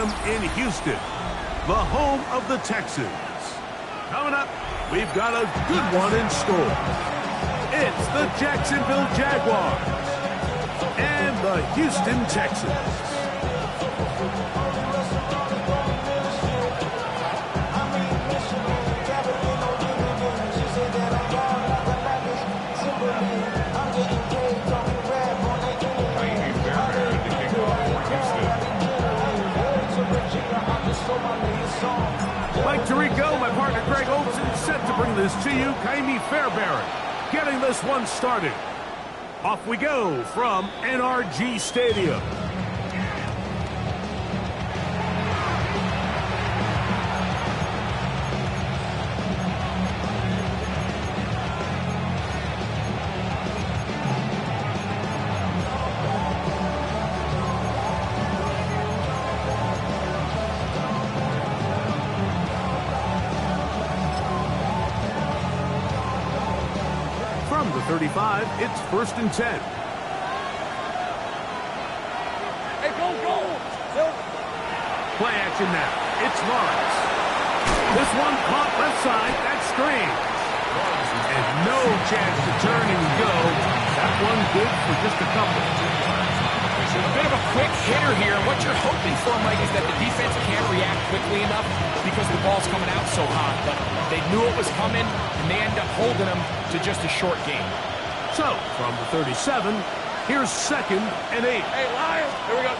Stadium in Houston, the home of the Texans. Coming up, we've got a good one in store. It's the Jacksonville Jaguars and the Houston Texans. Mike Tirico, my partner Greg Olson, set to bring this to you. Kaimi Fairbairn getting this one started. Off we go from NRG Stadium. From the 35, it's 1st and 10. Hey, go! Play action now. It's Lawrence. This one caught left side. That's strange. And no chance to turn and go. That one good for just a couple. A bit of a quick hitter here. What you're hoping for, Mike, is that the defense can't react quickly enough because the ball's coming out so hot. But they knew it was coming, and they end up holding them to just a short game. So, from the 37, here's 2nd and 8. Hey, Lions! Here we go.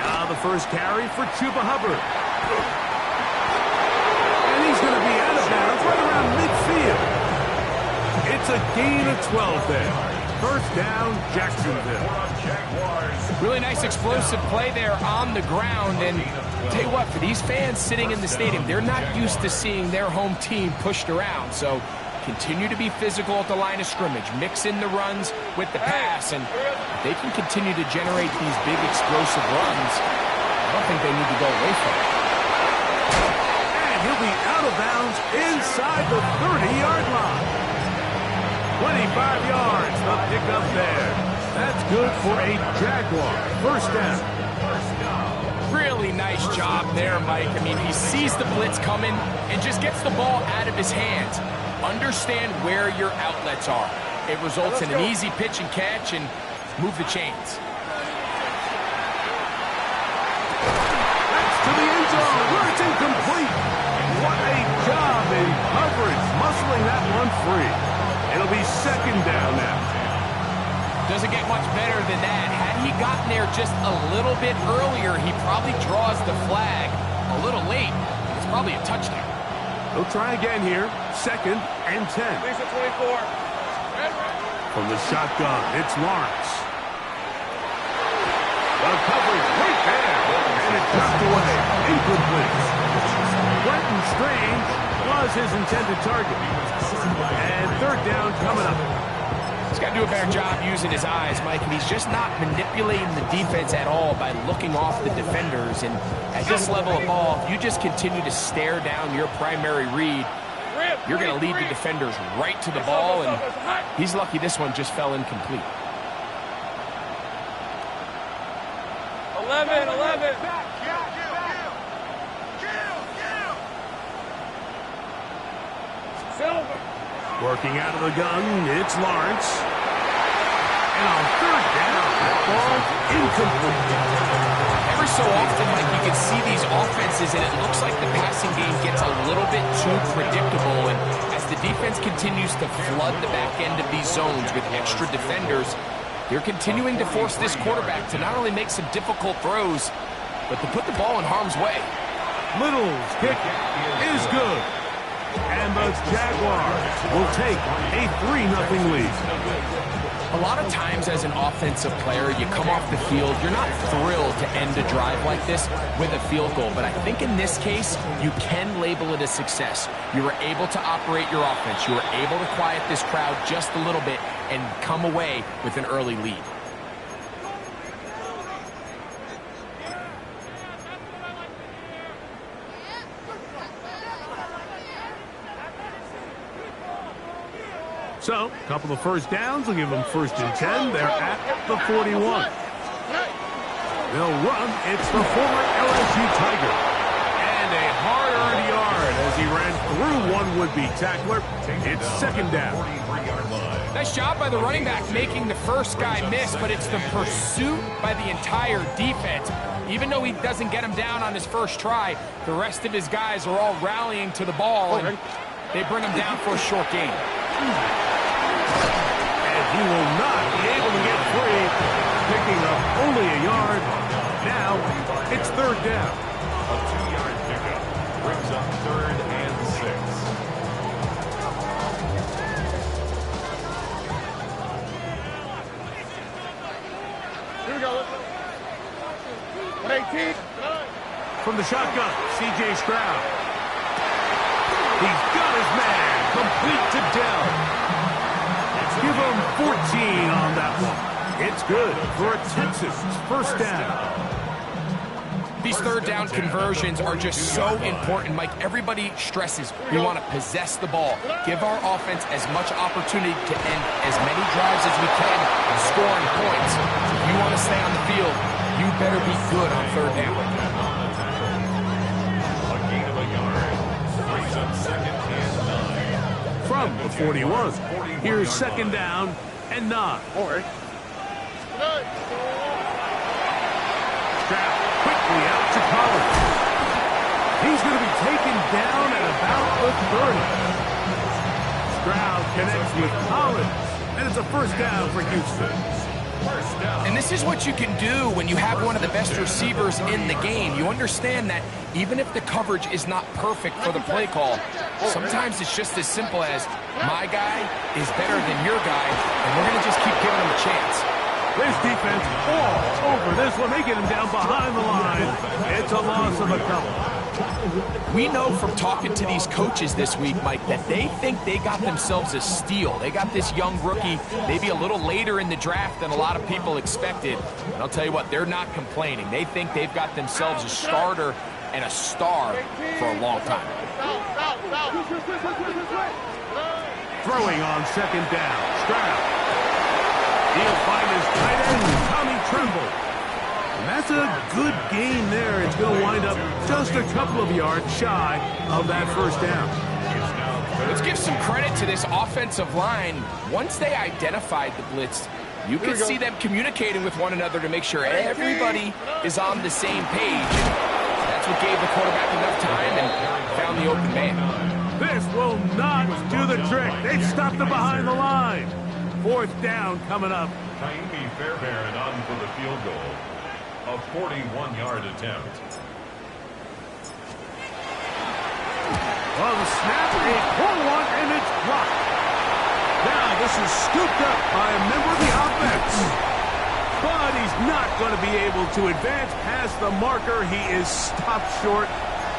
Now the first carry for Chuba Hubbard. And he's going to be out of bounds right around midfield. It's a gain of 12 there. 1st down, Jacksonville. Really nice explosive play there on the ground. And I'll tell you what, for these fans sitting in the stadium, they're not used to seeing their home team pushed around. So continue to be physical at the line of scrimmage. Mix in the runs with the pass. And if they can continue to generate these big explosive runs, I don't think they need to go away from it. And he'll be out of bounds inside the 30-yard line. 25 yards, the pickup there. That's good for a Jaguar. 1st down. Really nice job there, Mike. I mean, he sees the blitz coming and just gets the ball out of his hands. Understand where your outlets are. It results in an easy pitch and catch and move the chains. That's to the end zone where it's incomplete. What a job in coverage, muscling that one free. It'll be 2nd down now. Doesn't get much better than that. Had he gotten there just a little bit earlier, he probably draws the flag a little late. It's probably a touchdown. They'll try again here. 2nd and 10. Lisa 24. From the shotgun, it's Lawrence. The coverage right there. And it dropped away. Incomplete. Quentin Strange was his intended target. And 3rd down coming up. He's got to do a better job using his eyes, Mike, and he's just not manipulating the defense at all by looking off the defenders. And at this level of ball, if you just continue to stare down your primary read, you're going to lead the defenders right to the ball, and he's lucky this one just fell incomplete. 11. Silver. Working out of the gun, it's Lawrence. And on 3rd down, that ball incomplete. Every so often, Mike, you can see these offenses, and it looks like the passing game gets a little bit too predictable. And as the defense continues to flood the back end of these zones with extra defenders, they're continuing to force this quarterback to not only make some difficult throws, but to put the ball in harm's way. Little's kick is good. And the Jaguars will take a 3-0 lead. A lot of times as an offensive player, you come off the field, you're not thrilled to end a drive like this with a field goal. But I think in this case, you can label it a success. You were able to operate your offense. You were able to quiet this crowd just a little bit and come away with an early lead. So, a couple of 1st downs will give them 1st and 10. They're at the 41. They'll run. It's the former LSU Tiger. And a hard-earned yard as he ran through one would-be tackler. It's second down. Nice job by the running back making the first guy miss, but it's the pursuit by the entire defense. Even though he doesn't get him down on his first try, the rest of his guys are all rallying to the ball, and they bring him down for a short gain. And he will not be able to get free, picking up only a yard. Now, it's third down. A 2-yard pickup brings up 3rd and 6. Here we go. 118. From the shotgun, C.J. Stroud. He's got his man, complete to Dell. Give him 14 on that one. It's good for a Texas first down. These third down conversions are just so important, Mike. Everybody stresses we want to possess the ball, give our offense as much opportunity to end as many drives as we can, scoring points. If you want to stay on the field, you better be good on third down. A gain of a yard brings up 2nd and 9. From the 41, here's second down and 9. Stroud quickly out to Collins. He's going to be taken down at about the 30. Stroud connects with Collins, and it's a first down for Houston. And this is what you can do when you have one of the best receivers in the game. You understand that even if the coverage is not perfect for the play call, sometimes it's just as simple as my guy is better than your guy, and we're going to just keep giving him a chance. This defense all over this one. They get him down behind the line. It's a loss of a couple. We know from talking to these coaches this week, Mike, that they think they got themselves a steal. They got this young rookie maybe a little later in the draft than a lot of people expected. And I'll tell you what, they're not complaining. They think they've got themselves a starter and a star for a long time. Throwing on second down. Stroud. He'll find his tight end, Tommy Tremble. And that's a good gain there. It's going to wind up just a couple of yards shy of that first down. Let's give some credit to this offensive line. Once they identified the blitz, you could see them communicating with one another to make sure everybody is on the same page. That's what gave the quarterback enough time and found the open man. This will not do the trick. They've stopped him behind the line. Fourth down coming up. Taimi Fairbairn on for the field goal. A 41-yard attempt. Well, the snap, a pull one, and it's blocked. Now this is scooped up by a member of the offense. But he's not going to be able to advance past the marker. He is stopped short,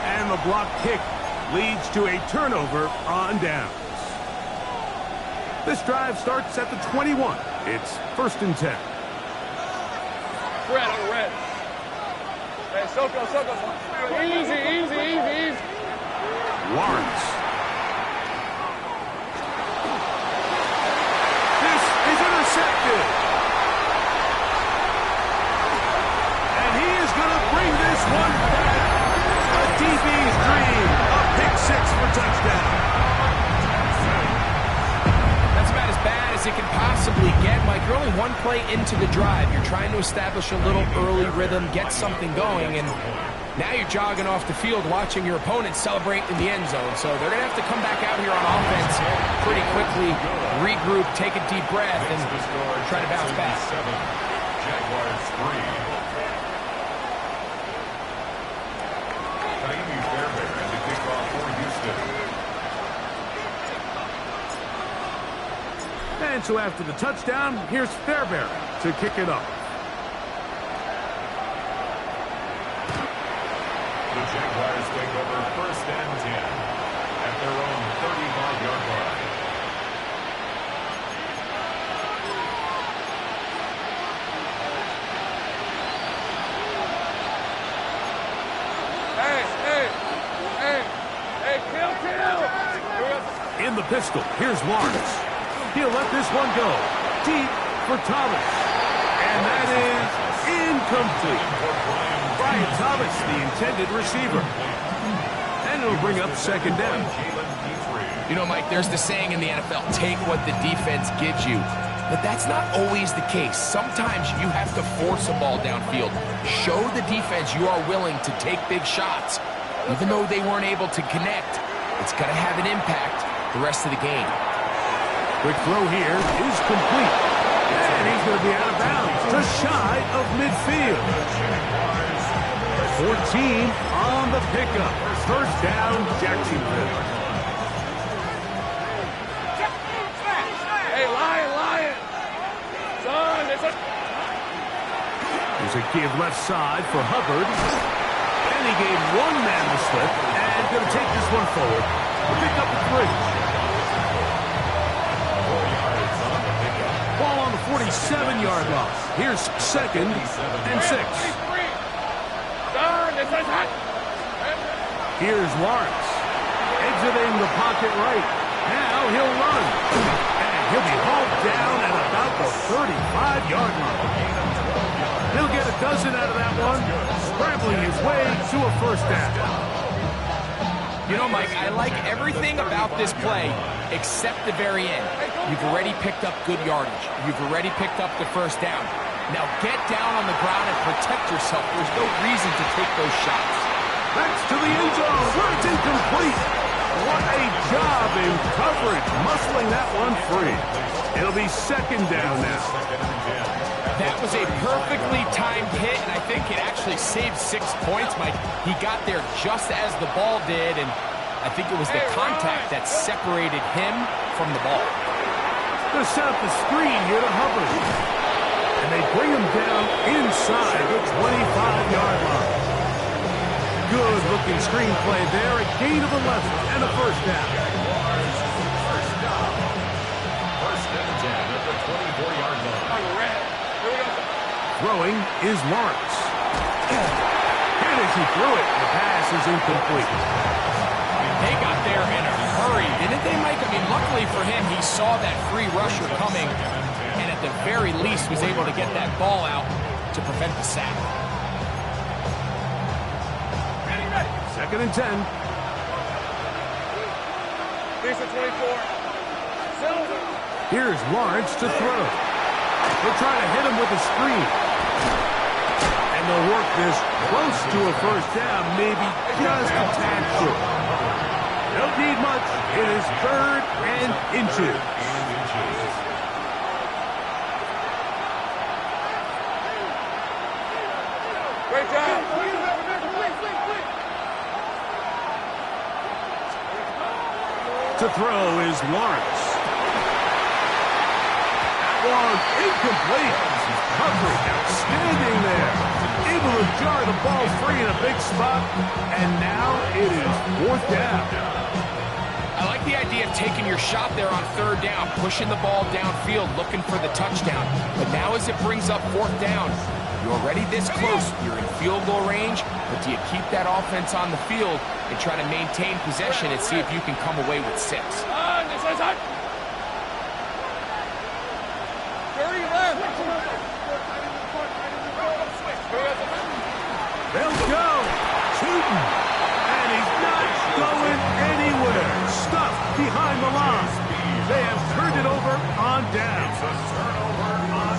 and the block kick leads to a turnover on downs. This drive starts at the 21. It's 1st and 10. Red on red. Hey, Soko. Easy. Lawrence. This is intercepted. And he is going to bring this one back. A DB's dream. A pick six for touchdown. Bad as it can possibly get, Mike. You're only one play into the drive. You're trying to establish a little early rhythm, get something going, and now you're jogging off the field watching your opponent celebrate in the end zone. So they're going to have to come back out here on offense pretty quickly, regroup, take a deep breath, and try to bounce back. Jaguars 3. Taimi Fairbairn to kick off for Houston. And so after the touchdown, here's Fairbairn to kick it off. The Jaguars take over 1st and 10 at their own 35-yard line. Hey, kill. In the pistol, here's Lawrence. He'll let this one go. Deep for Thomas. And that is incomplete. Brian Thomas, the intended receiver. And it'll bring up second down. You know, Mike, there's the saying in the NFL, take what the defense gives you. But that's not always the case. Sometimes you have to force a ball downfield. Show the defense you are willing to take big shots. Even though they weren't able to connect, it's going to have an impact the rest of the game. Quick throw here is complete. And he's going to be out of bounds, just shy of midfield. 14 on the pickup. First down, Jacksonville. Hey, Lion! Son, it's a... There's a give left side for Hubbard. And he gave one man the slip. And going to take this one forward. Pick up the 3. Ball on the 47-yard line. Here's second and 6. Here's Lawrence. Exiting the pocket right. Now he'll run. And he'll be hauled down at about the 35-yard line. He'll get a dozen out of that one, scrambling his way to a first down. You know, Mike, I like everything about this play except the very end. You've already picked up good yardage. You've already picked up the first down. Now get down on the ground and protect yourself. There's no reason to take those shots. That's to the end zone where it's incomplete. What a job in coverage, muscling that one free. It'll be second down now. That was a perfectly timed hit, and I think it actually saved 6 points, Mike. He got there just as the ball did, and I think it was the contact that separated him from the ball. Going to set up the screen here to Hubbard. And they bring him down inside the 25-yard line. Good-looking screen play there. A gain of 11 and a first down. First and 10 at the 24-yard line. Throwing is Lawrence. And as he threw it, the pass is incomplete. They got there in a hurry, didn't they, Mike? I mean, luckily for him, he saw that free rusher coming, and at the very least was able to get that ball out to prevent the sack. Second and 10. Here's the 24. Here's Lawrence to throw. They'll try to hit him with a screen. And they'll work this close to a first down, maybe just a tad short. Don't need much. It is third and inches. Great job. To throw is Lawrence. One incomplete. Coverage outstanding there. Able to jar the ball free in a big spot. And now it is fourth down. I like the idea of taking your shot there on third down, pushing the ball downfield, looking for the touchdown. But now as it brings up fourth down, you're already this close. You're in field goal range, but do you keep that offense on the field and try to maintain possession and see if you can come away with 6? They'll go. Shooting. And he's not going anywhere. Stuffed behind the line. They have turned it over on down.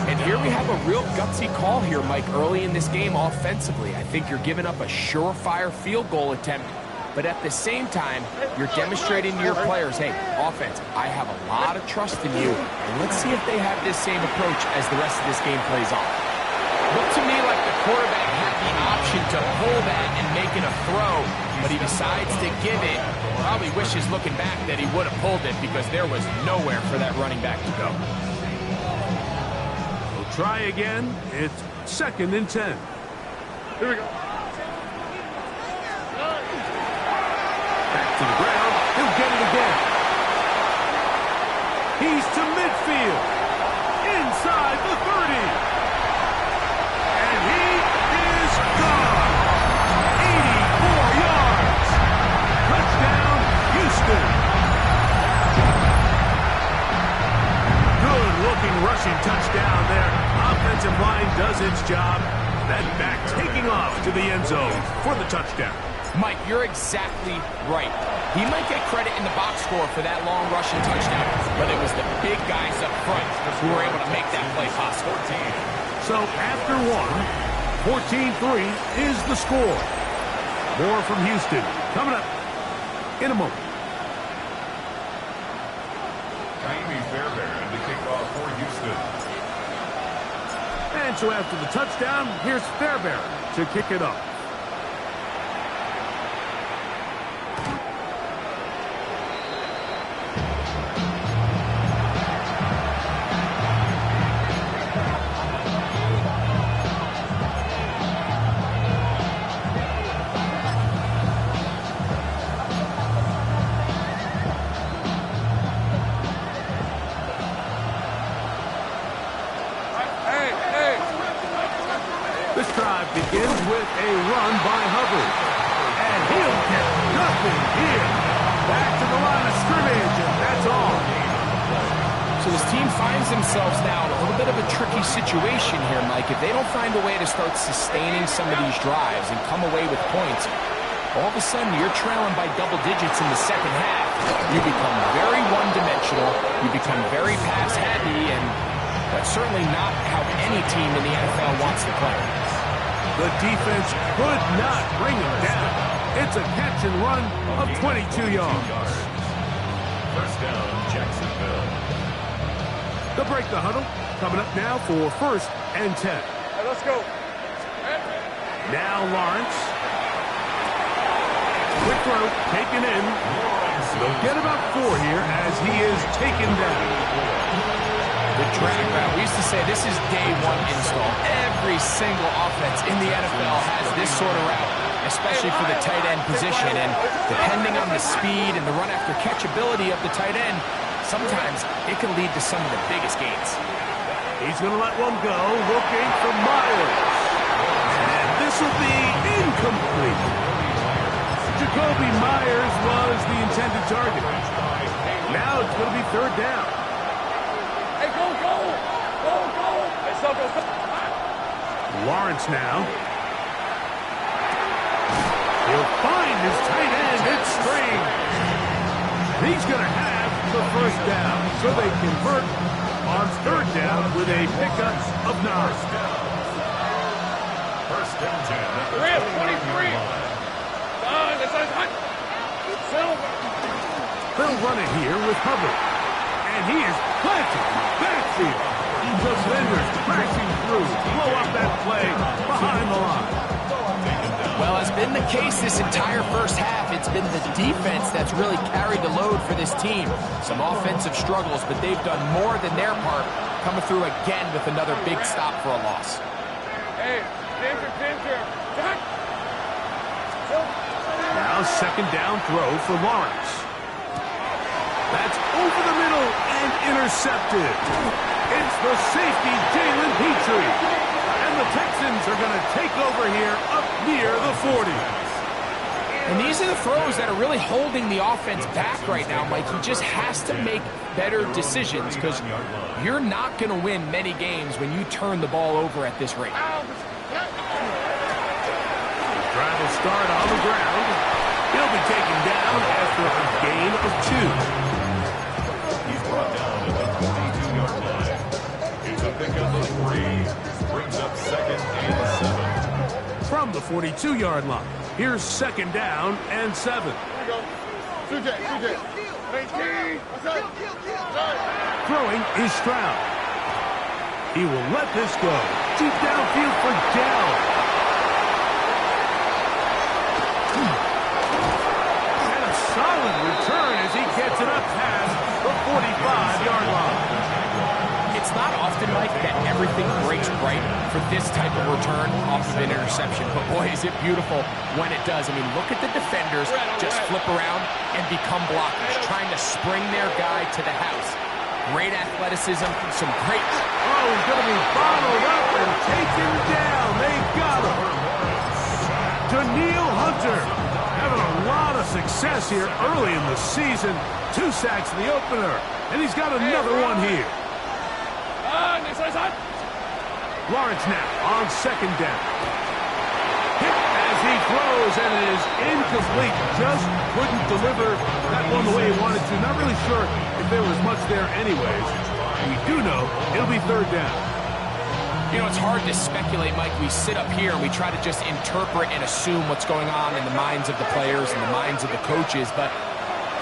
And here we have a real gutsy call here, Mike, early in this game offensively. I think you're giving up a surefire field goal attempt, but at the same time, you're demonstrating to your players, hey, offense, I have a lot of trust in you, and let's see if they have this same approach as the rest of this game plays on. Looked to me like the quarterback had the option to pull that and make it a throw, but he decides to give it. Probably wishes looking back that he would have pulled it because there was nowhere for that running back to go. We'll try again. It's second and 10. Here we go. Back to the ground. He'll get it again. He's to midfield. Inside the 30. And he is gone. 84 yards. Touchdown, Houston. Good-looking rushing touchdown there. Offensive line does its job. touchdown. Mike, you're exactly right. He might get credit in the box score for that long rushing touchdown, but it was the big guys up front who were able to make that play possible. So after one, 14-3 is the score. More from Houston coming up in a moment. The kickoff for Houston. And so after the touchdown, here's Fairbairn to kick it off. This drive begins with a run by Hubbard. And he'll get nothing here. Back to the line of scrimmage, and that's all. So this team finds themselves now in a little bit of a tricky situation here, Mike. If they don't find a way to start sustaining some of these drives and come away with points, all of a sudden you're trailing by double digits in the second half. You become very one-dimensional. You become very pass-heavy, and that's certainly not how any team in the NFL wants to play. The defense could not bring him down. It's a catch and run of 22 yards. First down, Jacksonville. They'll break the huddle. Coming up now for 1st and 10. Hey, let's go. Now Lawrence. Quick throw, taken in. They'll get about 4 here as he is taken down. The drag route. We used to say this is day one install. Every single offense in the NFL has this sort of route, especially for the tight end position. And depending on the speed and the run after catch ability of the tight end, sometimes it can lead to some of the biggest gains. He's going to let one go, looking for Myers. And this will be incomplete. Jacoby Myers was the intended target. Now it's going to be 3rd down. Hey, go, go! Go, go! Hey, so go. Lawrence now. He'll find his tight end. It's strange. He's going to have the 1st down, so they convert on 3rd down with a pickup of 9. First and 10. We're at 23. This is hot. Silver. They'll run it here with Hubbard. And he is planted backfield. Defenders crashing through. Blow up that play behind the line. Well, as been the case this entire first half, it's been the defense that's really carried the load for this team. Some offensive struggles, but they've done more than their part, coming through again with another big stop for a loss. Hey, Ginger. Now 2nd down throw for Lawrence. That's over the middle and intercepted. It's the safety, Jalen Petrie. And the Texans are going to take over here up near the 40. And these are the throws that are really holding the offense back right now, Mike. He just has to make better decisions because you're not going to win many games when you turn the ball over at this rate. Drive will start on the ground. He'll be taken down after a gain of 2. He's brought down at the 42-yard line. It's a pickup of 3. Brings up 2nd and 7. From the 42-yard line, here's 2nd down and 7. Here we go. CJ. 19. Throwing is Stroud. He will let this go. Deep downfield for Dell. And a solid return as he gets it up past the 45-yard line. It's not often, Mike, that everything breaks right for this type of return off of an interception. But boy, is it beautiful when it does. I mean, look at the defenders just flip around and become blockers, trying to spring their guy to the house. Great athleticism, some great... Oh, he's going to be bottled up and taken down. They got him. Daniil Hunter having a lot of success here early in the season. 2 sacks in the opener, and he's got another one here. Lawrence now on 2nd down. Hit as he throws, and it is incomplete. Just couldn't deliver that one the way he wanted to. Not really sure if there was much there anyways. We do know it'll be third down. You know, it's hard to speculate, Mike. We sit up here and we try to just interpret and assume what's going on in the minds of the players and the minds of the coaches, but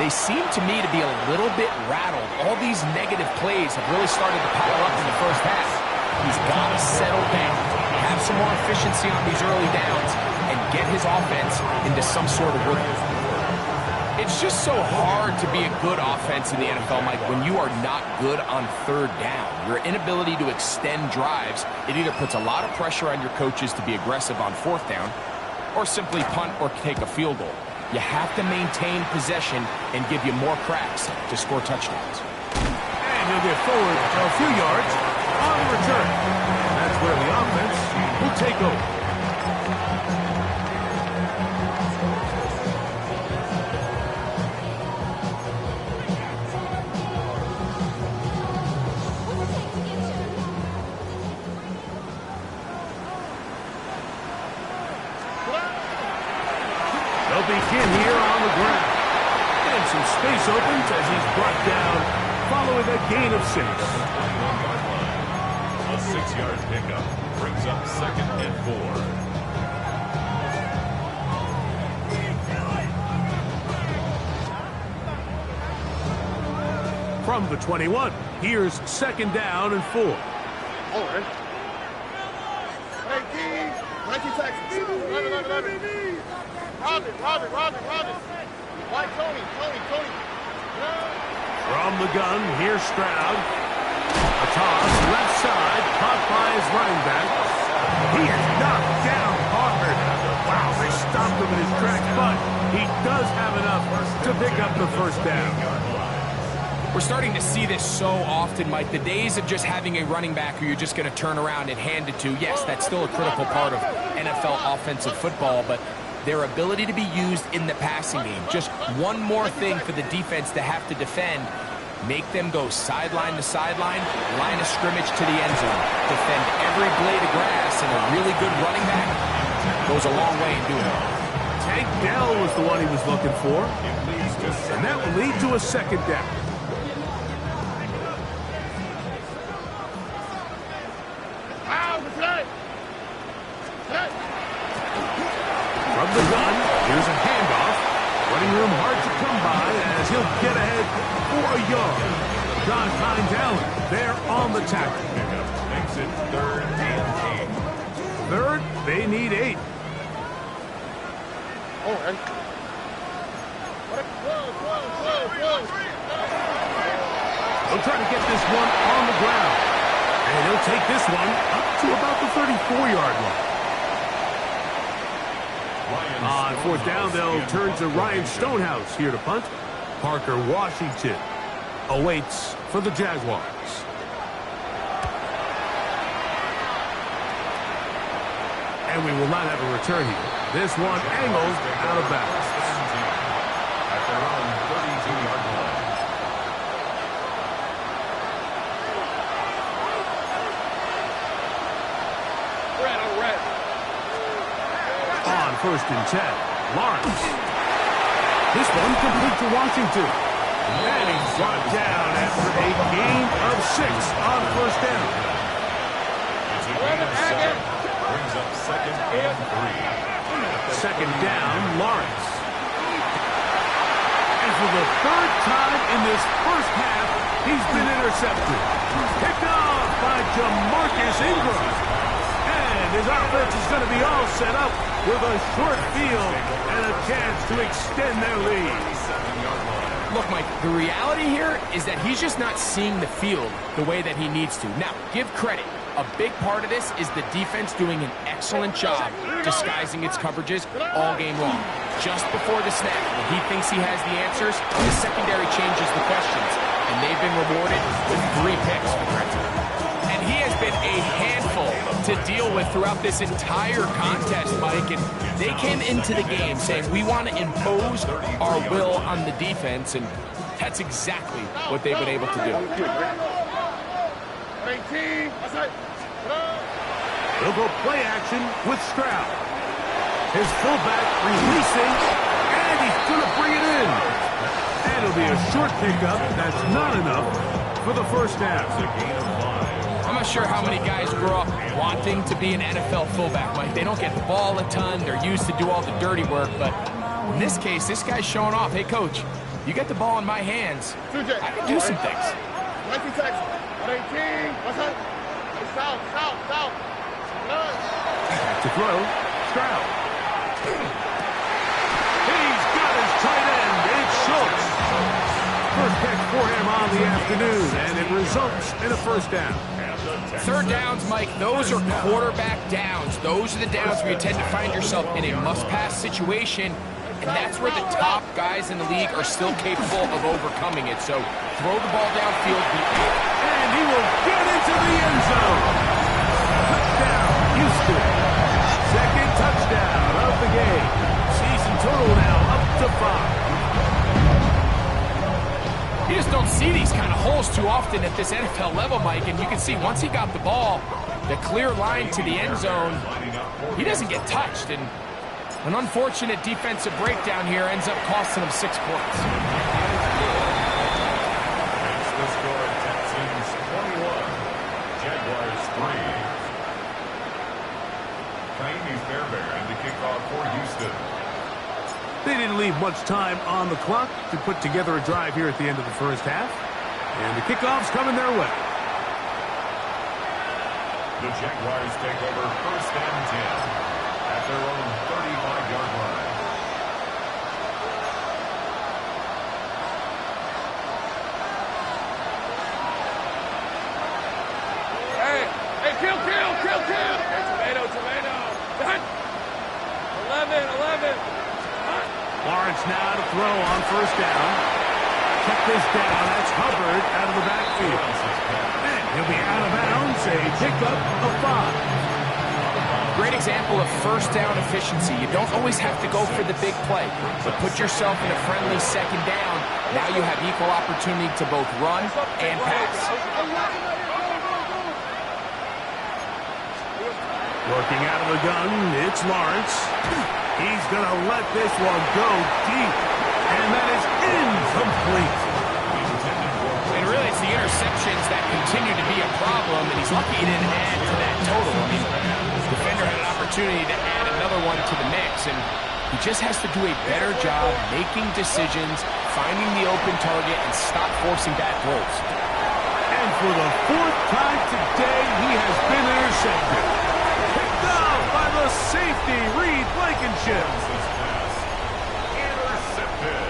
they seem to me to be a little bit rattled. All these negative plays have really started to pile up in the first half. He's got to settle down, have some more efficiency on these early downs, and get his offense into some sort of rhythm. It's just so hard to be a good offense in the NFL, Mike, when you are not good on third down. Your inability to extend drives, it either puts a lot of pressure on your coaches to be aggressive on fourth down, or simply punt or take a field goal. You have to maintain possession and give you more cracks to score touchdowns. And he'll get forward a few yards on the return. And that's where the offense will take over. They'll begin here on the ground. And some space opens as he's brought down following a gain of 6. A 6-yard pickup brings up 2nd and 4. From the 21, here's 2nd down and 4. Over. 19 seconds. 11. Robin. White Tony. From the gun, here's Stroud. A toss, left side, caught by his running back. He is knocked down hard. Wow, they stopped him in his tracks, but he does have enough to pick up the first down. We're starting to see this so often, Mike. The days of just having a running back who you're just going to turn around and hand it to, yes, that's still a critical part of NFL offensive football, but their ability to be used in the passing game, just one more thing for the defense to have to defend, make them go sideline to sideline, line of scrimmage to the end zone, defend every blade of grass, and a really good running back goes a long way in doing it. Tank Dell was the one he was looking for, and that will lead to a 2nd down. From the gun, here's a handoff. Running room hard to come by as he'll get ahead for a yard. John Allen there on the tackle. Pickup makes it 3rd and 8. Third, they need 8. Over. He'll try to get this one on the ground. And he'll take this one up to about the 34-yard line. On 4th down, they'll turn to Ryan Stonehouse here to punt. Parker Washington awaits for the Jaguars. And we will not have a return here. This one angled out of bounds. At their own 32-yard line. Red. On 1st and 10, Lawrence. This one complete to Washington. And he's brought down after a gain of 6 on 1st down. It's a gain of 7. Brings up 2nd and 3. 2nd down, Lawrence. And for the 3rd time in this first half, he's been intercepted. Picked off by Jamarcus Ingram. And his offense is going to be all set up with a short field and a chance to extend their lead. Look, Mike, the reality here is that he's just not seeing the field the way that he needs to. Now, give credit. A big part of this is the defense doing an excellent job disguising its coverages all game long. Just before the snap, when he thinks he has the answers, the secondary changes the questions, and they've been rewarded with 3 picks for Trenton. And he has been a handful to deal with throughout this entire contest, Mike, and they came into the game saying, we want to impose our will on the defense, and that's exactly what they've been able to do. 18. He'll go play action with Stroud. His fullback releasing, and he's going to bring it in. And it'll be a short pickup. That's not enough for the first down. I'm not sure how many guys grow up wanting to be an NFL fullback, Mike. They don't get the ball a ton. They're used to do all the dirty work. But in this case, this guy's showing off. Hey, coach, you get the ball in my hands. I can do some things. 19 seconds. 18. What's up? South. Back to throw. Stroud. He's got his tight end. It's Schultz. First catch for him on the afternoon, and it results in a first down. Third downs, Mike, those are quarterback downs. Those are the downs where you tend to find yourself in a must-pass situation, and that's where the top guys in the league are still capable of overcoming it. So throw the ball downfield. And he will get into the end zone. Touchdown, Houston. Second touchdown of the game. Season total now up to 5. You just don't see these kind of holes too often at this NFL level, Mike, and you can see once he got the ball, the clear line to the end zone, he doesn't get touched, and an unfortunate defensive breakdown here ends up costing him 6 points. It's the score, Texans 21, Jaguars 3. Kaimi Fairbairn to kick off for Houston. They didn't leave much time on the clock to put together a drive here at the end of the first half. And the kickoff's coming their way. The Jaguars take over first and 10 at their own 35-yard line. Hey, kill. Hey, tomato. Done. 11. Lawrence now to throw on first down. Check this down. That's Hubbard out of the backfield. And he'll be out of bounds. A pickup of 5. Great example of first down efficiency. You don't always have to go for the big play, but put yourself in a friendly second down. Now you have equal opportunity to both run and pass. Working out of the gun, it's Lawrence. He's going to let this one go deep. And that is incomplete. And really, it's the interceptions that continue to be a problem, and he's lucky he didn't add to that total. I mean, the defender had an opportunity to add another one to the mix, and he just has to do a better job making decisions, finding the open target, and stop forcing bad throws. And for the 4th time today, he has been intercepted. Picked off by the safety, Reed Blankenship. Intercepted.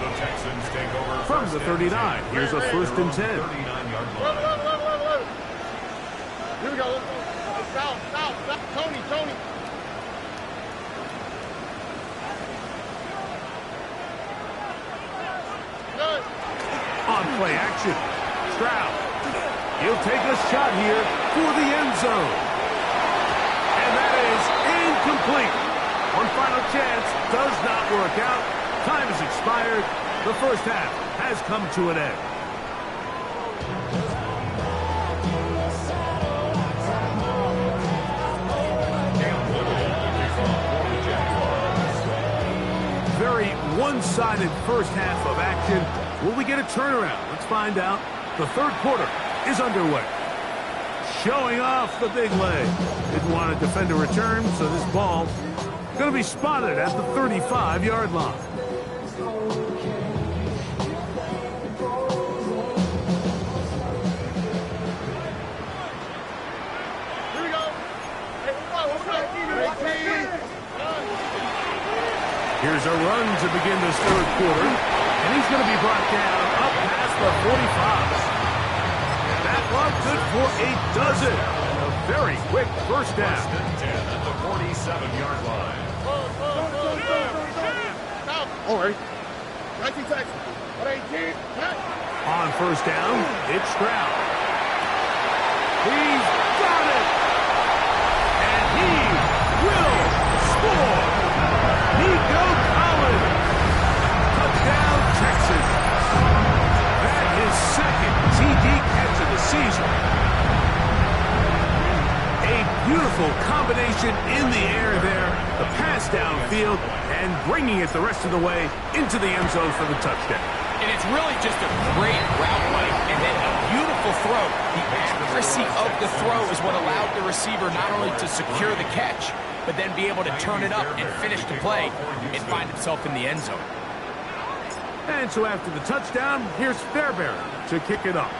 The Texans take over From the 39, here's a first and 10. 39-yard line. Here we go. South. Tony. Good. On play action, Stroud. He'll take a shot here for the end zone. And that is incomplete. One final chance does not work out. Time has expired. The first half has come to an end. Very one-sided first half of action. Will we get a turnaround? Let's find out. The third quarter is underway. Showing off the big leg. Didn't want to defend a return, so this ball going to be spotted at the 35-yard line. Here we go. Here's a run to begin this third quarter, and he's going to be brought down up past the 45. And that one good for a dozen. A very quick first down. First and 10 at the 47-yard line. All right. 19 seconds. 18. On first down, it's Stroud. He's got it! And he will score! Nico Collins! Touchdown, Texas! That is second TD catch of the season. A beautiful combination in the air there. field and bringing it the rest of the way into the end zone for the touchdown. And it's really just a great route, Mike, and then a beautiful throw. The accuracy of the throw is what allowed the receiver not only to secure the catch, but then be able to turn it up and finish the play and find himself in the end zone. And so after the touchdown, here's Fairbairn to kick it off.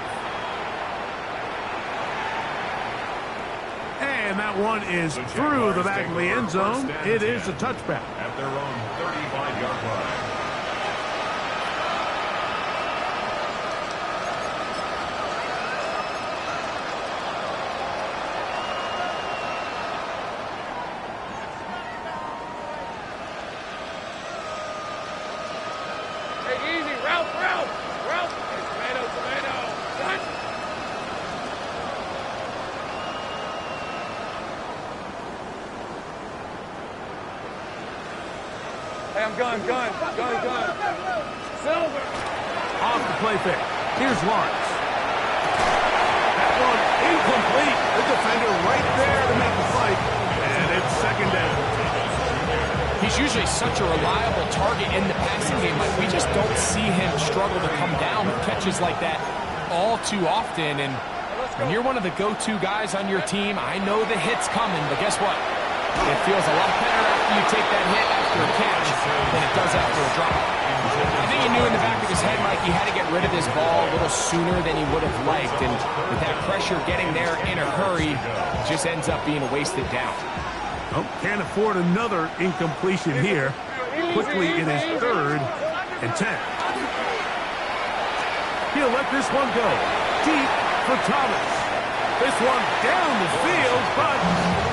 And that one is through the back of the end zone. It is a touchback. At their own 35-yard line. Hey, I'm gone. Silver. Off the play fake. Here's Lawrence. That one incomplete. The defender right there to make the fight. And it's second down. He's usually such a reliable target in the passing game. Like, we just don't see him struggle to come down with catches like that all too often. And when you're one of the go-to guys on your team, I know the hit's coming, but guess what? It feels a lot better after you take that hit after a catch than it does after a drop. I think he knew in the back of his head, Mike, he had to get rid of this ball a little sooner than he would have liked. And with that pressure getting there in a hurry, it just ends up being a wasted down. Oh, can't afford another incompletion here. Quickly, it is 3rd and 10. He'll let this one go. Deep for Thomas. This one down the field, but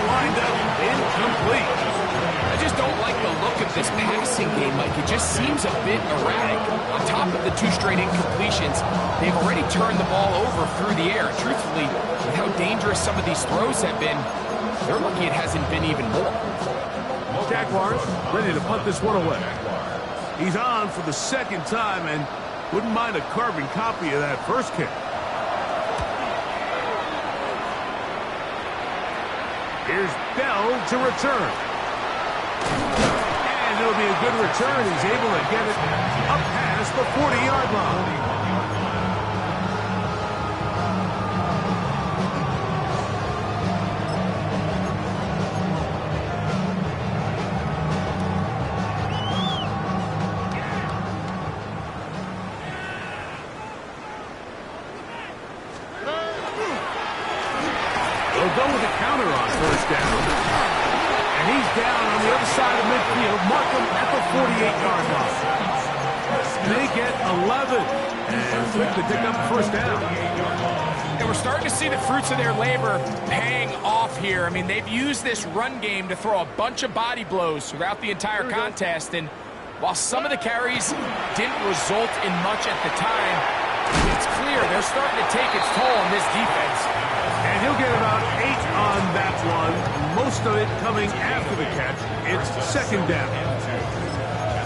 lined up incomplete. I just don't like the look of this passing game, Mike. It just seems a bit erratic. On top of the 2 straight incompletions, they've already turned the ball over through the air. Truthfully, with how dangerous some of these throws have been, they're lucky it hasn't been even more. Jaguars ready to punt this one away. He's on for the 2nd time and wouldn't mind a carbon copy of that first kick. Here's Bell to return. And it'll be a good return. He's able to get it up past the 40-yard line. They'll go with a counter on 1st down. And he's down on the other side of midfield. Mark him at the 48-yard line. They get 11. And quick to pick up 1st down. And we're starting to see the fruits of their labor paying off here. I mean, they've used this run game to throw a bunch of body blows throughout the entire contest. And while some of the carries didn't result in much at the time, it's clear they're starting to take its toll on this defense. And he'll get about 8 on that one. Most of it coming after the catch. It's 2nd down.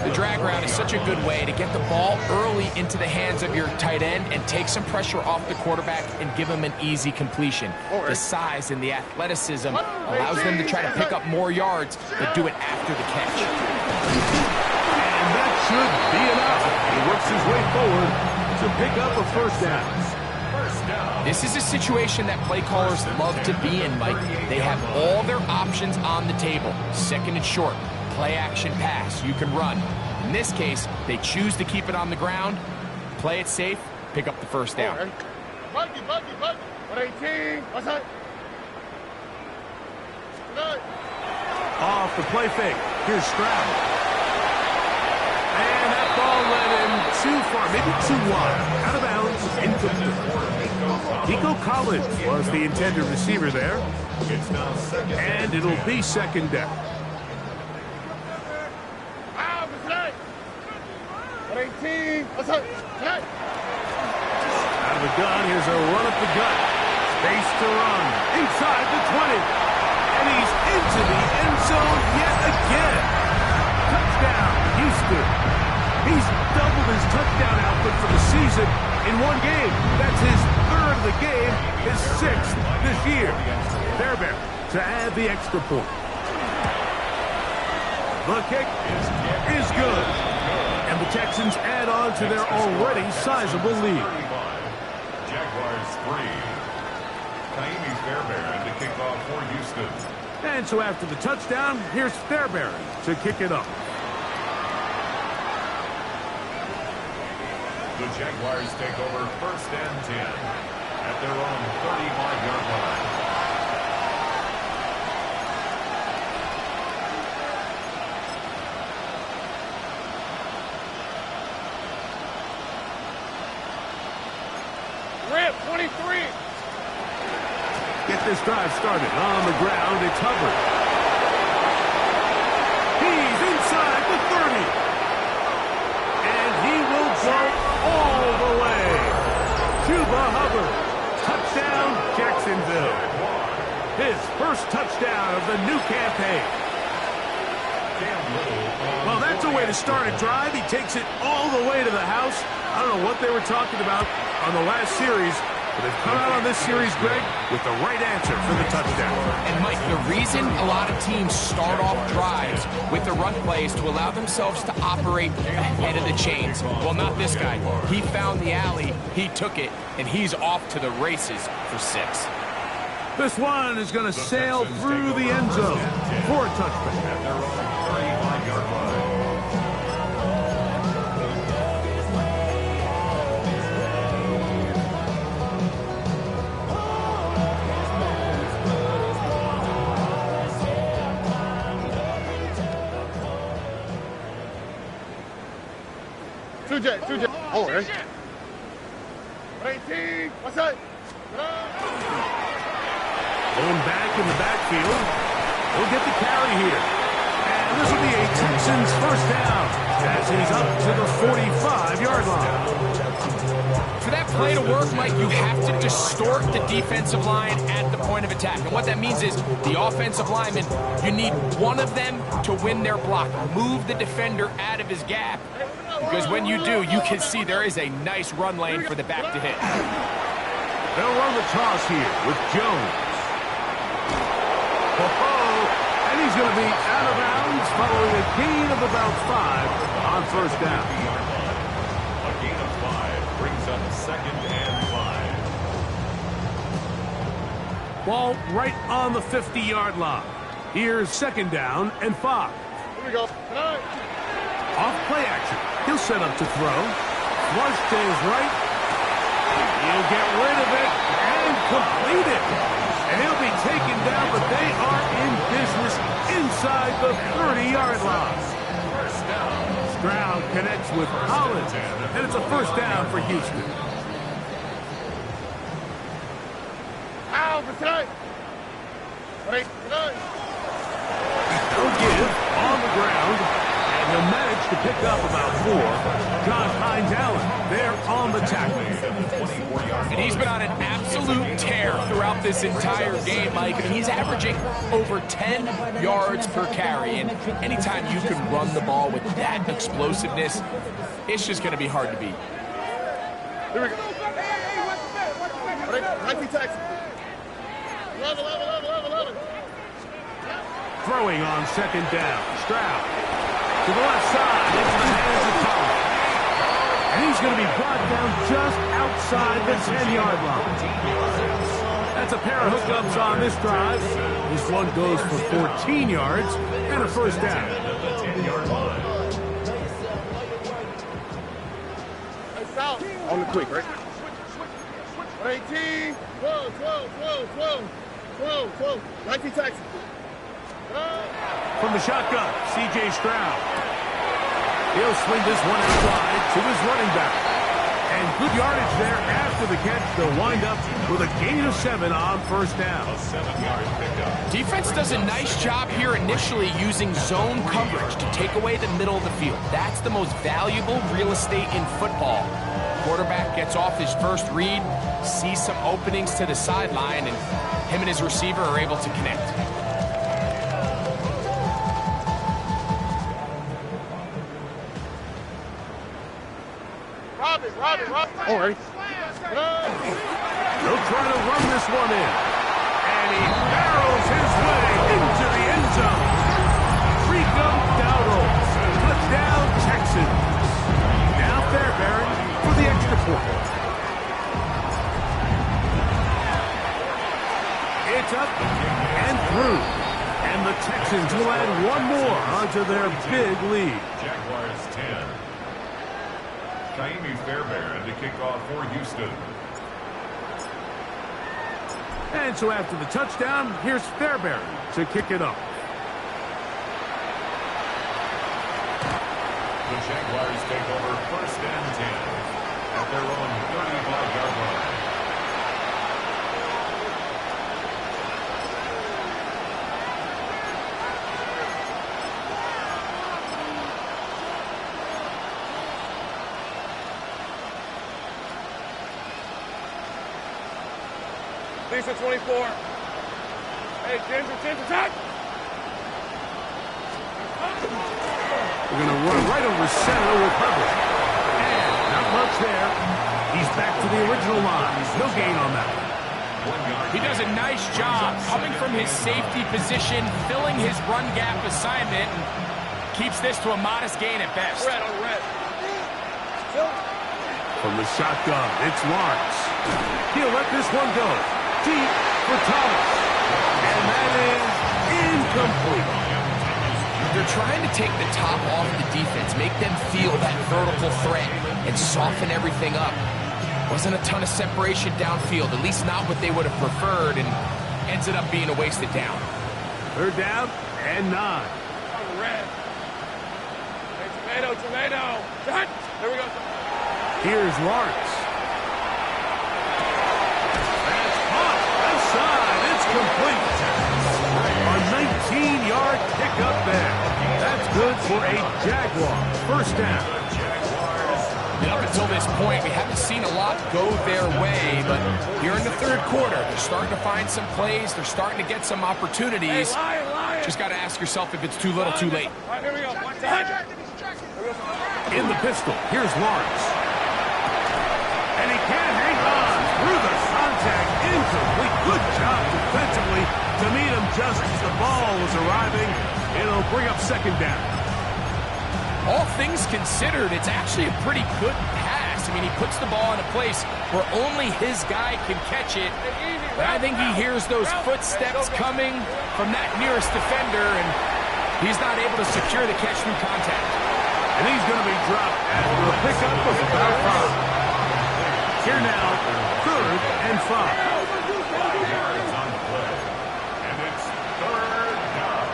The drag route is such a good way to get the ball early into the hands of your tight end and take some pressure off the quarterback and give him an easy completion. The size and the athleticism allows them to try to pick up more yards, but do it after the catch. And that should be enough. He works his way forward to pick up a 1st down. This is a situation that play callers love to be in, Mike. They have all their options on the table. 2nd and short, play action pass, you can run. In this case, they choose to keep it on the ground, play it safe, pick up the 1st down. 118. Off the play fake. Here's Stroud. And that ball led him too far, maybe too wide. Out of bounds, incomplete. Nico Collins was the intended receiver there. And it'll be 2nd down. 118. Out of the gun, here's a run up the gut. Space to run. Inside the 20. And he's into the end zone yet again. Touchdown, Houston. He's doubled his touchdown output for the season in one game. That's his 3rd of the game, his 6th this year. Fairbairn to add the extra point. The kick is good. And the Texans add on to their already sizable lead. Jaguars 3. Naimi Fairbairn to kick off for Houston. And so after the touchdown, here's Fairbairn to kick it up. The Jaguars take over 1st and 10 at their own 35-yard line. Rip, 23. Get this drive started. On the ground, it's Hubbard. He's inside the 30. And he will go all the way. Chuba Hubbard. Touchdown, Jacksonville. His first touchdown of the new campaign. Well, that's a way to start a drive. He takes it all the way to the house. I don't know what they were talking about on the last series, but they've come out on this series, Greg, with the right answer for the touchdown. And, Mike, the reason a lot of teams start off drives with the run play is to allow themselves to operate ahead of the chains. Well, not this guy. He found the alley, he took it, and he's off to the races for 6. This one is going to sail through the end zone for a touchdown. At their own 35-yard line. Two J. Oh, right. 18. What's that? Going back in the backfield. He'll get the carry here. And this will be a Texans first down as he's up to the 45-yard line. For that play to work, Mike, you have to distort the defensive line at the point of attack. And what that means is the offensive lineman, you need one of them to win their block. Move the defender out of his gap. Because when you do, you can see there is a nice run lane for the back to hit. They'll run the toss here with Jones. And he's going to be out of bounds following a gain of about 5 on first down. A gain of 5 brings up 2nd and 5. Ball right on the 50-yard line. Here's 2nd down and 5. Here we go. Off play action. He'll set up to throw. Flush to his right. He'll get rid of it and complete it. And he'll be taken down, but they are in business inside the 30-yard line. Stroud connects with Collins, and it's a first down for Houston. Ow, for tonight. He'll give on the ground, and he'll manage to pick up about 4. John Hines Allen there on the tackle. And he's been on an absolute tear throughout this entire game, Mike. I mean, he's averaging over 10 yards per carry. And anytime you can run the ball with that explosiveness, it's just going to be hard to beat. Here we go. Level. Throwing on 2nd down. Stroud to the left side into the hands of Collins. And he's going to be brought down just outside the 10-yard line. That's a pair of hookups on this drive. This one goes for 14 yards and a first down. On the quick, right? 18. Whoa. 19 Texans. From the shotgun, C.J. Stroud. He'll swing this one out wide to his running back. And good yardage there after the catch. They'll wind up with a gain of 7 on first down. A 7-yard pickup. Defense does a nice job here initially using zone coverage to take away the middle of the field. That's the most valuable real estate in football. Quarterback gets off his first read, sees some openings to the sideline, and him and his receiver are able to connect. Rob. All right. He'll try to run this one in. And he barrels his way into the end zone. Rico down into their big lead. Jaguars 10. Kaimi Fairbairn to kick off for Houston. And so after the touchdown, here's Fairbairn to kick it up. The Jaguars take over 1st and 10 at their own 35-yard line. Lisa 24. Hey, Ginger, attack! We're going to run right over center with Hubbard. And not much there. He's back to the original line. No gain on that one. He does a nice job coming from his safety position, filling his run gap assignment, and keeps this to a modest gain at best. Red on red. From the shotgun, it's Lawrence. He'll let this one go. Deep for Thomas. And that is incomplete. They're trying to take the top off the defense, make them feel that vertical threat, and soften everything up. Wasn't a ton of separation downfield, at least not what they would have preferred, and ends up being a wasted down. 3rd down and 9. Red. Hey, tomato. Cut. There we go. Here's Lawrence. That's caught. Left side. It's complete. A 19-yard pickup there. That's good for a Jaguar. 1st down. And up until this point, we haven't seen a lot go their way, but here in the 3rd quarter, they're starting to find some plays. They're starting to get some opportunities. Hey, Just got to ask yourself if it's too little, too late. All right, here we go. In the pistol, here's Lawrence. And he can't hang on through the contact. Incomplete. Good job defensively to meet him just as the ball was arriving. It'll bring up 2nd down. All things considered, it's actually a pretty good pass. I mean, he puts the ball in a place where only his guy can catch it. But I think he hears those footsteps coming from that nearest defender, and he's not able to secure the catch through contact. And he's going to be dropped after a pickup of about 5. Here now, 3rd and 5. 5 yards on the play. And it's 3rd down.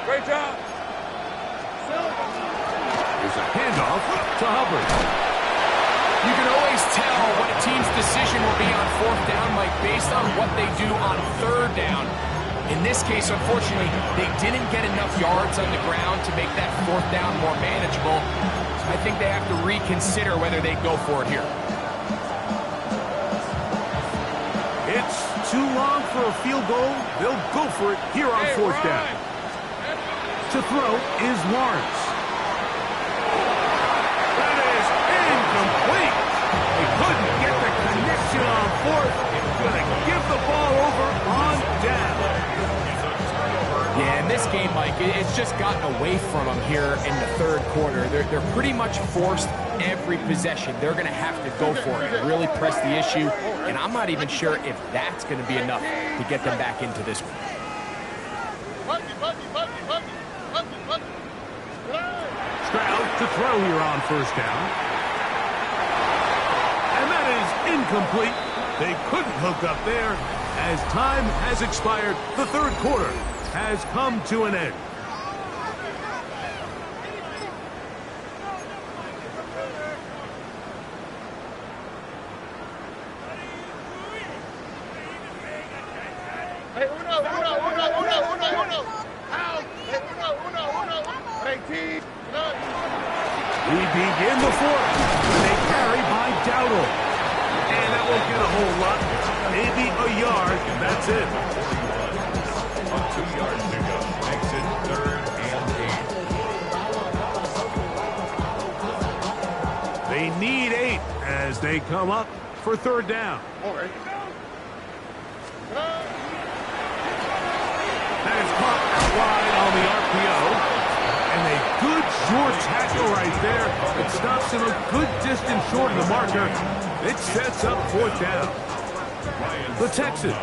Great job. Here's a handoff to Hubbard. You can always tell what a team's decision will be on 4th down, Mike, based on what they do on 3rd down. In this case, unfortunately, they didn't get enough yards on the ground to make that 4th down more manageable. I think they have to reconsider whether they go for it here. It's too long for a field goal. They'll go for it here on 4th down. To throw is Lawrence. That is incomplete. They couldn't get the connection on 4th. Going to give the ball over on down. Yeah, in this game, Mike, it's just gotten away from them here in the 3rd quarter. They're pretty much forced every possession. They're going to have to go for it and really press the issue, and I'm not even sure if that's going to be enough to get them back into this one. Stroud to throw here on 1st down. And that is incomplete. They couldn't hook up there. As time has expired, the 3rd quarter has come to an end. Hey, uno. Out. Hey, uno. Hey, team. We begin the 4th with a carry by Dowdle. And that won't get a whole lot. Maybe a yard, and that's it. 2 yards to go. Makes it 3rd and 8. They need 8 as they come up for 3rd down. That is caught out wide on the RPO. And a good short tackle right there that stops him a good distance short of the marker. It sets up 4th down. The Texans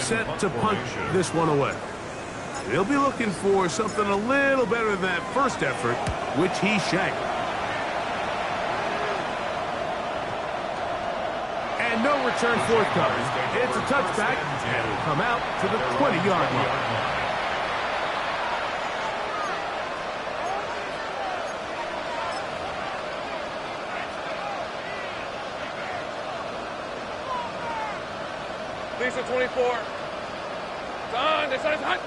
set to punt this one away. They'll be looking for something a little better than that first effort, which he shanked. And no return forthcoming. It's a touchback, and it'll come out to the 20-yard line. Lisa 24. Gun. This is hot.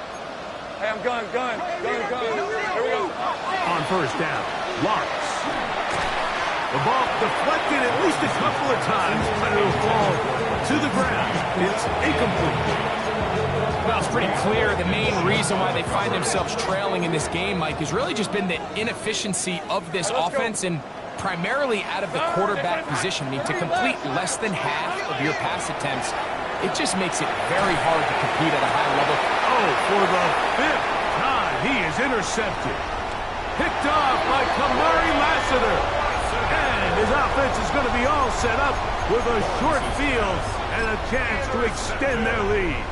Hey, I'm gun. Here we go. On first down, Lawrence. The ball deflected at least a couple of times, but it'll fall to the ground. It's incomplete. Well, it's pretty clear the main reason why they find themselves trailing in this game, Mike, has really just been the inefficiency of this offense and primarily out of the quarterback position. I mean, to complete less than half of your pass attempts, it just makes it very hard to compete at a high level. Oh, for the fifth time, he is intercepted. Picked off by Kamari Lassiter. And his offense is going to be all set up with a short field and a chance to extend their lead.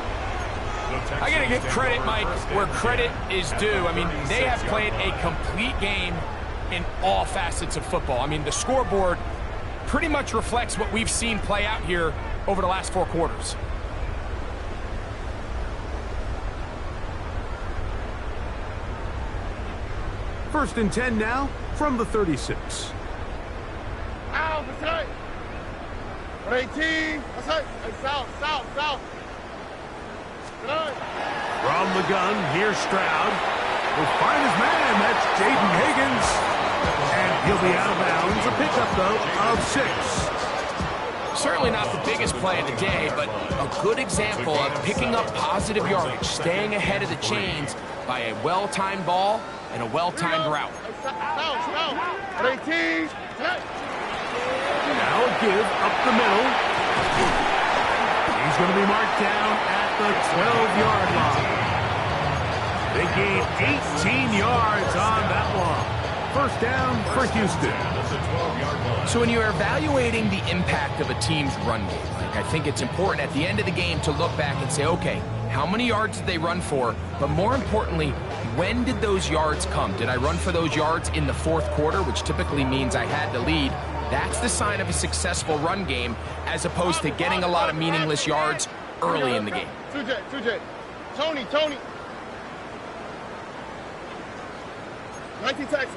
I got to give credit, Mike, where credit is due. I mean, they have played a complete game in all facets of football. I mean, the scoreboard pretty much reflects what we've seen play out here over the last 4 quarters. First and 10 now from the 36. Out, that's right. 18. That's right. Hey, south. Good. From the gun, here's Stroud. Will find his man. That's Jaden Higgins. And he'll be out of bounds. A pickup, though, of 6. Certainly not the biggest play of the day, but a good example of picking up positive yardage, staying ahead of the chains by a well-timed ball and a well-timed route. South. 18. Now a give up the middle. He's going to be marked down at the 12-yard line. They gained 18 yards on that one. First down for Houston. So when you're evaluating the impact of a team's run game, I think it's important at the end of the game to look back and say, okay, how many yards did they run for? But more importantly, when did those yards come? Did I run for those yards in the 4th quarter, which typically means I had the lead? That's the sign of a successful run game, as opposed to getting a lot of meaningless yards early in the game. 2J. Tony. 19 Texans.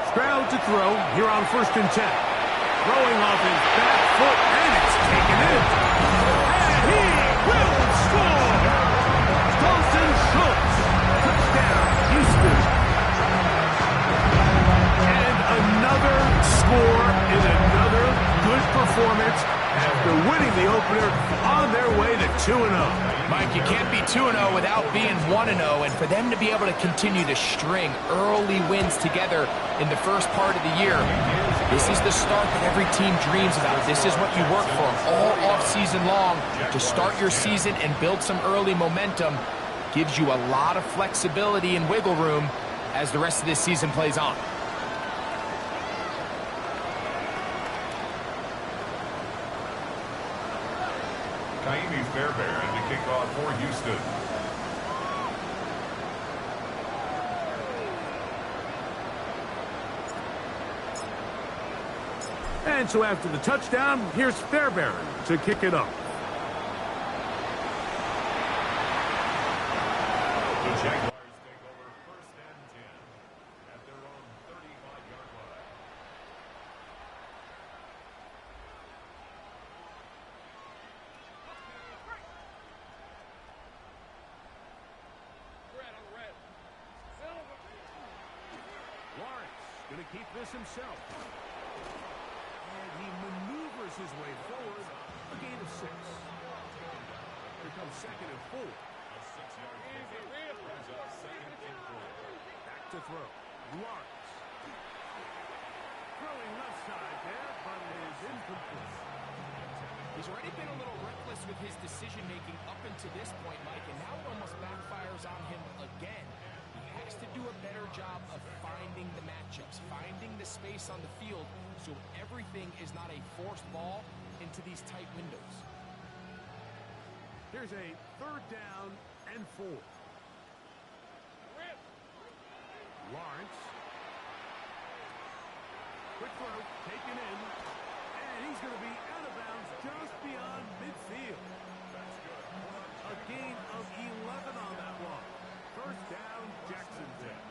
Stroud to throw here on first and 10. Throwing off his back foot, and it's taken in. And he will score! Dalton Schultz, touchdown, Houston. And another score in another good performance after winning the opener on their way to 2-0. Mike, you can't be 2-0 without being 1-0, and for them to be able to continue to string early wins together in the first part of the year, this is the start that every team dreams about. This is what you work for all offseason long to start your season and build some early momentum. Gives you a lot of flexibility and wiggle room as the rest of this season plays on. Kaimi Fairbairn to kick off for Houston. And so after the touchdown, here's Fairbairn to kick it off. The Jaguars take over first and 10 at their own 35-yard line. Lawrence going to keep this himself. And he maneuvers his way forward. A gain of 6. Here comes second and 4. A 6-yard pickup brings up second and 4. Back to throw. Lawrence. Throwing left side there, but it is incomplete. He's already been a little reckless with his decision-making up until this point, Mike, and now it almost backfires on him again. He has to do a better job of finding the matchups, finding the space on the field so everything is not a forced ball into these tight windows. Here's a 3rd down and 4. Lawrence. Quick throw, taken in, and he's going to be out of bounds just beyond midfield. A gain of 11 on that one. 1st down, Jacksonville.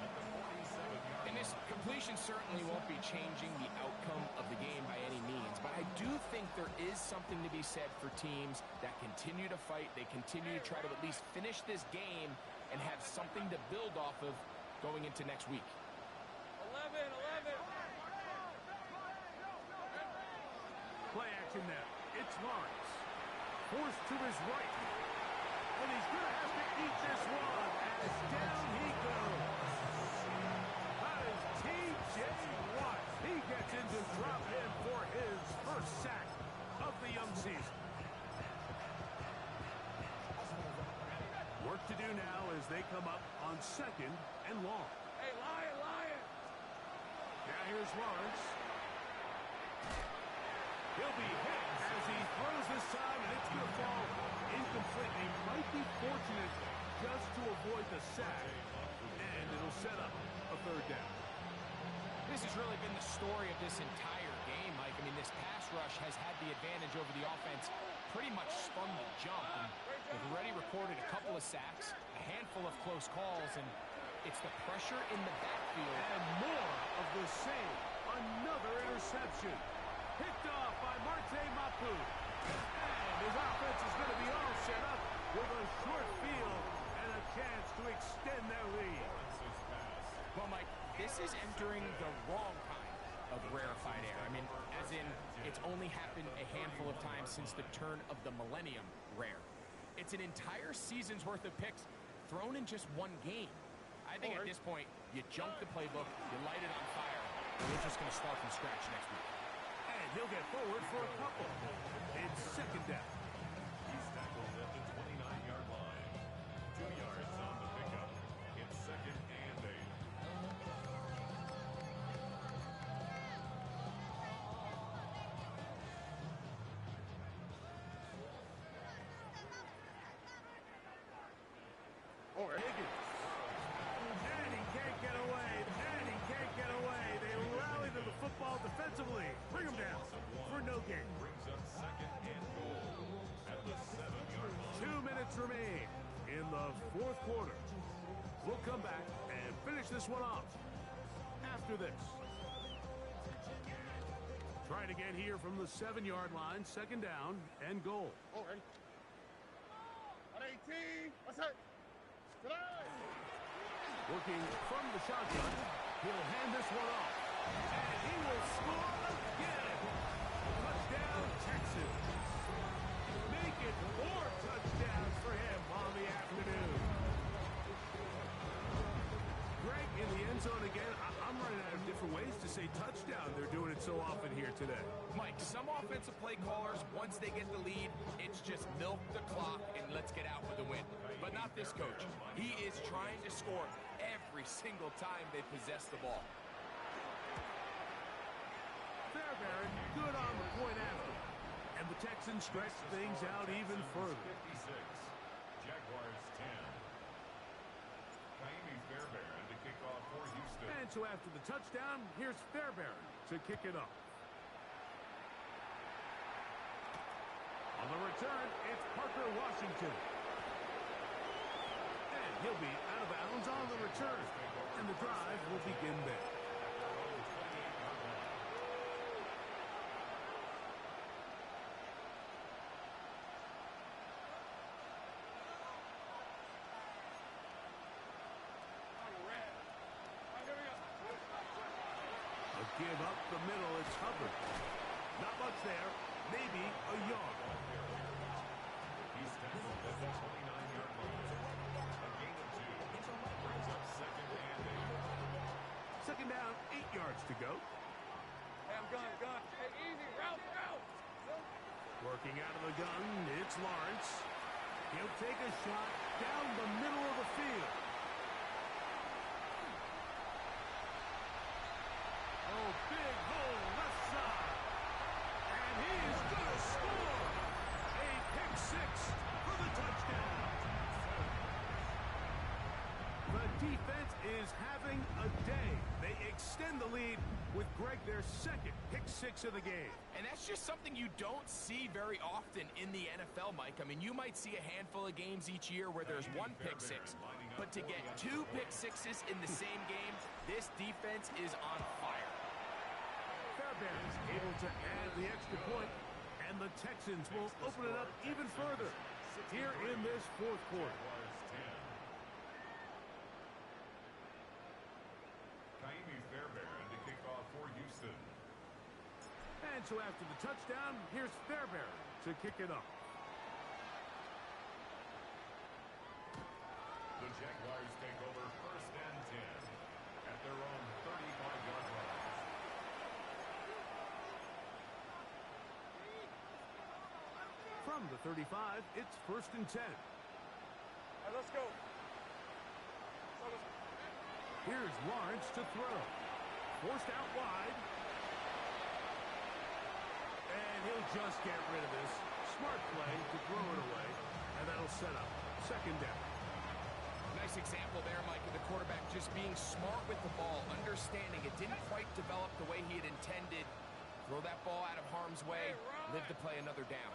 And this completion certainly won't be changing the outcome of the game by any means, but I do think there is something to be said for teams that continue to fight. They continue to try to at least finish this game and have something to build off of going into next week. 11. Play action now. It's Lawrence. Forced to his right. And he's going to have to eat this one as down he goes. That is T.J. Watt. He gets into drop in for his 1st sack of the young season. Work to do now as they come up on 2nd and long. Hey, Lion! Now here's Lawrence. He'll be hit as he throws this time, and it's going to fall incomplete. They might be fortunate just to avoid the sack, and it'll set up a 3rd down. This has really been the story of this entire game, Mike. I mean, this pass rush has had the advantage over the offense pretty much from the jump. And they've already recorded a couple of sacks, a handful of close calls, and it's the pressure in the backfield. And more of the same. Another interception. Picked off by Marte Mapu. And his offense is going to be all set up with a short field and a chance to extend their lead. Well, Mike, this is entering the wrong kind of rarefied air. I mean, as in, it's only happened a handful of times since the turn of the millennium rare. It's an entire season's worth of picks thrown in just one game. I think at this point, you junk the playbook, you light it on fire, and we're just going to start from scratch next week. And he'll get forward for a couple. It's 2nd down. He's tackled at the 29-yard line. 2 yards on the pickup. It's 2nd and 8. Higgins. And he can't get away. They rally to the football defensively. Bring him down for no gain. Brings up 2nd and goal at the 7-yard line. 2 minutes remain in the 4th quarter. We'll come back and finish this one off after this. Trying again here from the 7-yard line. 2nd down and goal. Ready? 118. What's up? Working from the shotgun. He'll hand this one off. And he will score again. Touchdown, Texans. Make it 4 touchdowns for him on the afternoon. Greg, in the end zone again. I'm running out of different ways to say touchdown. They're doing it so often here today. Mike, some offensive play callers, once they get the lead, it's just milk the clock and let's get out with the win. But not this coach. He is trying to score every single time they possess the ball. Fairbairn, good on the point after. And the Texans stretch things out even further. 56. Jaguars 10. Kaimi Fairbairn to kick off for Houston. And so after the touchdown, here's Fairbairn to kick it off. On the return, it's Parker Washington. And he'll be out of bounds on the return. And the drive will begin there. Give up the middle, it's Hubbard. Not much there, maybe a yard. He's tackled at the 29-yard line. A gain of 2. Brings up 2nd and 8. 2nd down, 8 yards to go. Hey, I'm gun. Hey, easy, route. Working out of the gun, it's Lawrence. He'll take a shot down the middle of the field. is having a day. They extend the lead with Greg their second pick-6 of the game. And that's just something you don't see very often in the NFL, Mike. I mean, you might see a handful of games each year where there's one pick-6, but to get 2 pick-6s in the same game, this defense is on fire. Fairbairn is able to add the extra point, and the Texans will open it up even further here in this fourth quarter. Kaimi Fairbairn to kick off for Houston. And so after the touchdown, here's Fairbairn to kick it up. The Jaguars take over 1st and 10 at their own 35-yard line. From the 35, it's 1st and 10. All right, let's go. Here's Lawrence to throw. Forced out wide. And he'll just get rid of this. Smart play to throw it away. And that'll set up 2nd down. Nice example there, Mike, of the quarterback just being smart with the ball, understanding it didn't quite develop the way he had intended. Throw that ball out of harm's way, live to play another down.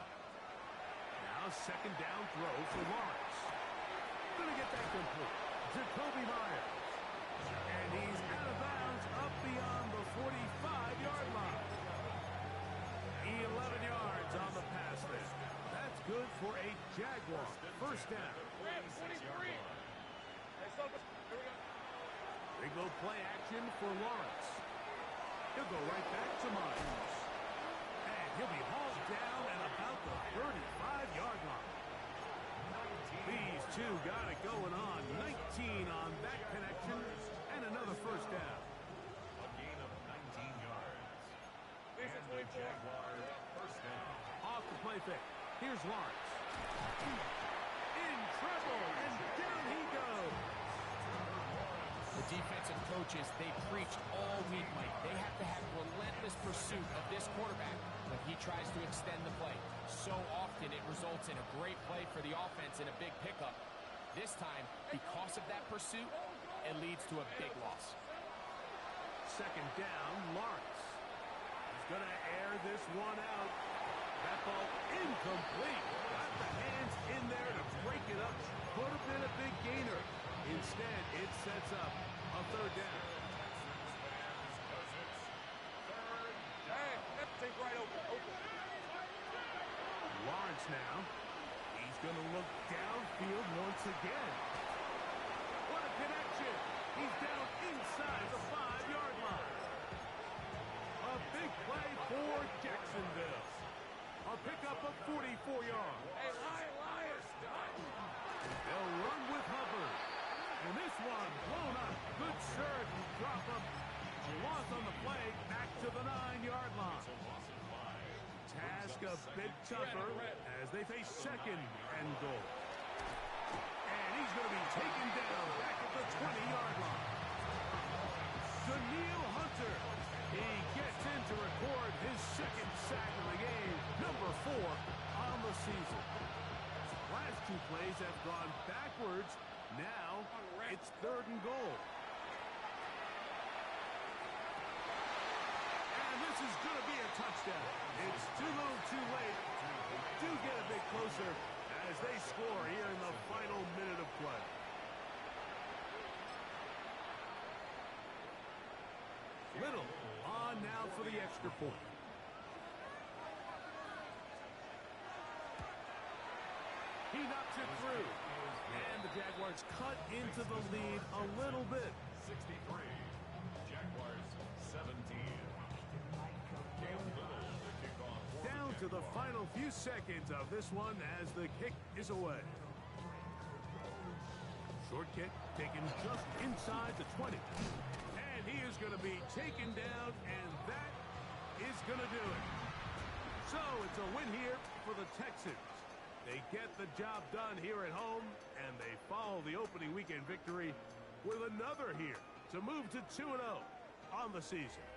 Now 2nd down throw for Lawrence. Gonna get that complete. Jacoby Myers. And he's out of bounds up beyond the 45-yard line. 11 yards on the pass there. That's good for a Jaguar 1st down. 23. Hey, here we go. Big low play action for Lawrence. He'll go right back to Myers. And he'll be hauled down at about the 35-yard line. These two got it going on. 19 on that connection, and another 1st down. A gain of 19 yards. And the Jaguars 1st down. Off the play fake. Here's Lawrence. In trouble, and down he goes. The defensive coaches, they preached all week, Mike. They have to have relentless pursuit of this quarterback when he tries to extend the play. So often it results in a great play for the offense and a big pickup. This time, because of that pursuit, it leads to a big loss. 2nd down, Lawrence. He's going to air this one out. That ball incomplete. Got the hands in there to break it up. Could have been a big gainer. Instead, it sets up a 3rd down. Hey, that thing's right open. Lawrence now. He's going to look downfield once again. What a connection. He's down inside the 5-yard line. A big play for Jacksonville. A pickup of 44 yards. Hey, Lions. They'll run with Hubbard. And this one blown up. Good surge and drop up. Loss on the play. Back to the 9-yard line. Task a bit tougher as they face 2nd and goal. And he's going to be taken down back at the 20-yard line. Daniil Hunter. He gets in to record his 2nd sack of the game. Number 4 on the season. Last 2 plays have gone backwards. Now it's 3rd and goal. And this is going to be a touchdown. It's too little too late. Do get a bit closer as they score here in the final minute of play. Little on now for the extra point. He knocks it through. And the Jaguars cut into the lead a little bit. 63. Jaguars 17. Down to the final few seconds of this one as the kick is away. Short kick taken just inside the 20. And he is going to be taken down, and that is going to do it. So it's a win here for the Texans. They get the job done here at home, and they follow the opening weekend victory with another here to move to 2-0 on the season.